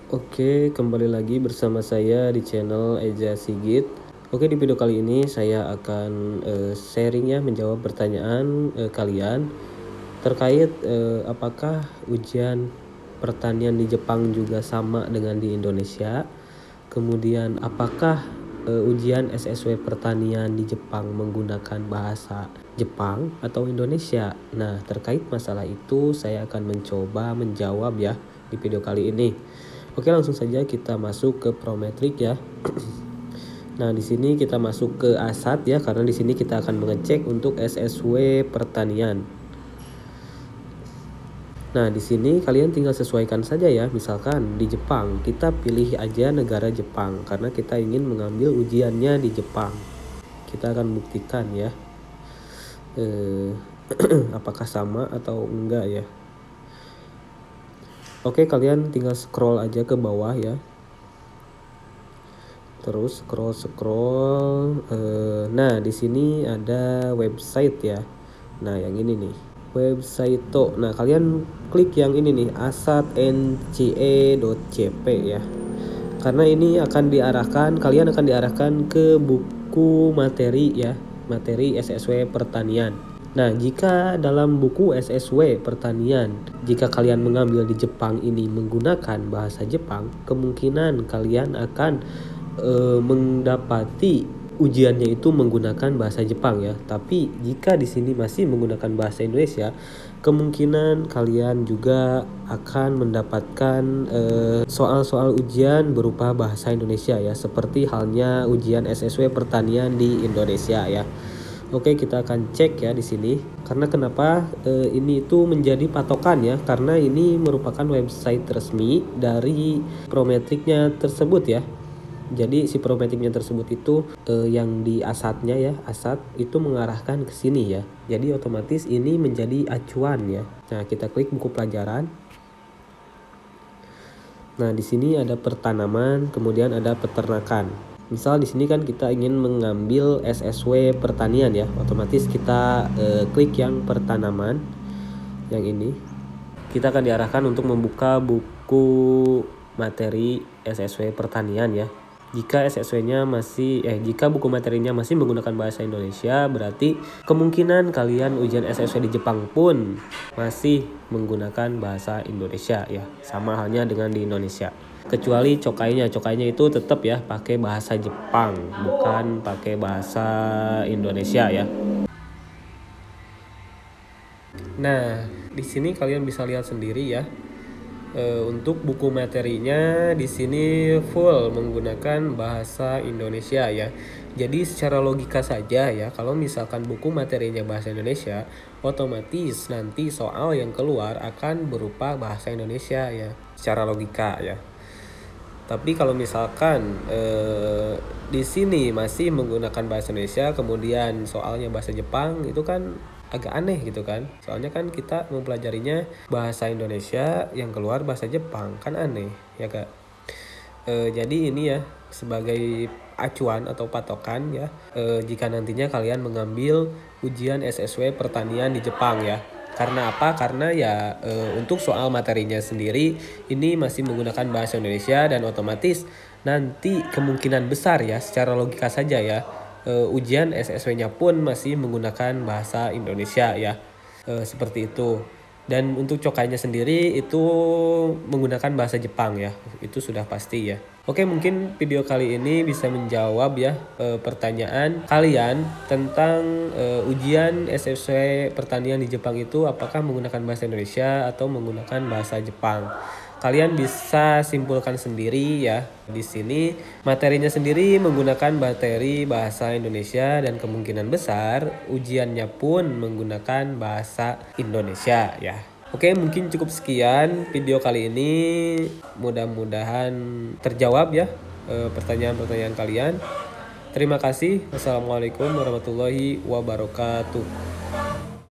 Oke, kembali lagi bersama saya di channel Eza Sigit. Oke, di video kali ini saya akan sharing ya, menjawab pertanyaan kalian terkait apakah ujian pertanian di Jepang juga sama dengan di Indonesia. Kemudian apakah ujian SSW pertanian di Jepang menggunakan bahasa Jepang atau Indonesia. Nah, terkait masalah itu saya akan mencoba menjawab ya di video kali ini. Oke, langsung saja kita masuk ke Prometric ya. Nah, di sini kita masuk ke ASAT ya, karena di sini kita akan mengecek untuk SSW pertanian. Nah, di sini kalian tinggal sesuaikan saja ya. Misalkan di Jepang, kita pilih aja negara Jepang karena kita ingin mengambil ujiannya di Jepang. Kita akan buktikan ya, apakah sama atau enggak ya. Oke, kalian tinggal scroll aja ke bawah ya. Terus scroll. Nah, di sini ada website ya. Nah, yang ini nih, website to. Nah, kalian klik yang ini nih, asatnce.cp ya. Karena ini kalian akan diarahkan ke buku materi ya, materi SSW pertanian. Nah, jika dalam buku SSW pertanian, jika kalian mengambil di Jepang ini menggunakan bahasa Jepang, kemungkinan kalian akan mendapati ujiannya itu menggunakan bahasa Jepang ya. Tapi jika di sini masih menggunakan bahasa Indonesia, kemungkinan kalian juga akan mendapatkan soal-soal ujian berupa bahasa Indonesia ya, seperti halnya ujian SSW pertanian di Indonesia ya. Oke, kita akan cek ya di sini. Karena kenapa ini itu menjadi patokan ya? Karena ini merupakan website resmi dari Prometricnya tersebut ya. Jadi si Prometricnya tersebut itu yang di asatnya ya, asat itu mengarahkan ke sini ya. Jadi otomatis ini menjadi acuan ya. Nah, kita klik buku pelajaran. Nah, di sini ada pertanaman, kemudian ada peternakan. Misal di sini kan kita ingin mengambil SSW pertanian ya, otomatis kita klik yang pertanaman yang ini. Kita akan diarahkan untuk membuka buku materi SSW pertanian ya. Jika jika buku materinya masih menggunakan bahasa Indonesia, berarti kemungkinan kalian ujian SSW di Jepang pun masih menggunakan bahasa Indonesia ya, sama halnya dengan di Indonesia. Kecuali cokainya itu tetap ya pakai bahasa Jepang, bukan pakai bahasa Indonesia ya. Nah, di sini kalian bisa lihat sendiri ya. Untuk buku materinya di sini full menggunakan bahasa Indonesia ya. Jadi secara logika saja ya, kalau misalkan buku materinya bahasa Indonesia, otomatis nanti soal yang keluar akan berupa bahasa Indonesia ya, secara logika ya. Tapi kalau misalkan di sini masih menggunakan bahasa Indonesia, kemudian soalnya bahasa Jepang, itu kan agak aneh gitu kan. Soalnya kan kita mempelajarinya bahasa Indonesia yang keluar bahasa Jepang, kan aneh ya Kak. Jadi ini ya sebagai acuan atau patokan ya, jika nantinya kalian mengambil ujian SSW pertanian di Jepang ya. Karena apa? Karena ya untuk soal materinya sendiri ini masih menggunakan bahasa Indonesia, dan otomatis nanti kemungkinan besar ya, secara logika saja ya, ujian SSW-nya pun masih menggunakan bahasa Indonesia ya, seperti itu. Dan untuk cokainya sendiri itu menggunakan bahasa Jepang ya, itu sudah pasti ya. Oke, mungkin video kali ini bisa menjawab ya pertanyaan kalian tentang ujian SSW pertanian di Jepang itu apakah menggunakan bahasa Indonesia atau menggunakan bahasa Jepang. Kalian bisa simpulkan sendiri ya. Di sini materinya sendiri menggunakan materi bahasa Indonesia, dan kemungkinan besar ujiannya pun menggunakan bahasa Indonesia ya. Oke, mungkin cukup sekian video kali ini. Mudah-mudahan terjawab ya pertanyaan-pertanyaan kalian. Terima kasih. Wassalamualaikum warahmatullahi wabarakatuh.